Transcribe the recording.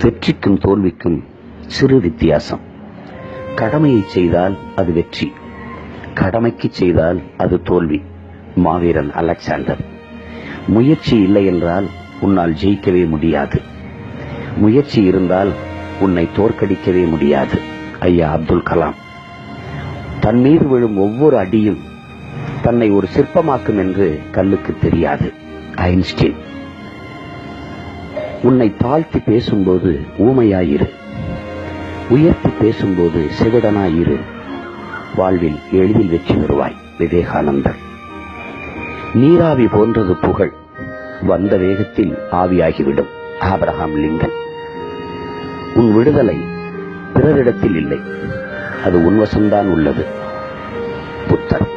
வெற்றிக்கும் தோல்விக்கும் சிறு வித்தியாசம். கடமையை செய்தால் அது வெற்றி, கடமைக்கு செய்தால் அது தோல்வி. மாவீரன் அலெக்சாண்டர். முயற்சி இல்லை என்றால் உன்னால் ஜெயிக்கவே முடியாது, முயற்சி இருந்தால் உன்னை தோற்கடிக்கவே முடியாது. ஐயா அப்துல் கலாம். தன் மீது விழும் ஒவ்வொரு அடியும் தன்னை ஒரு சிற்பமாக்கும் என்று கல்லுக்கு தெரியாது. ஐன்ஸ்டீன். உன்னை தாழ்த்தி பேசும்போது ஊமையாயிரு, உயர்த்தி பேசும்போது செவிடனாயிரு. வாழ்வில் எளிதில் வெற்றி பெறுவாய். விவேகானந்தர். நீராவி போன்றது புகழ், வந்த வேகத்தில் ஆவியாகிவிடும். Abraham Lincoln. உன் விடுதலை பிறரிடத்தில் இல்லை, அது உன்வசம்தான் உள்ளது. புத்தர்.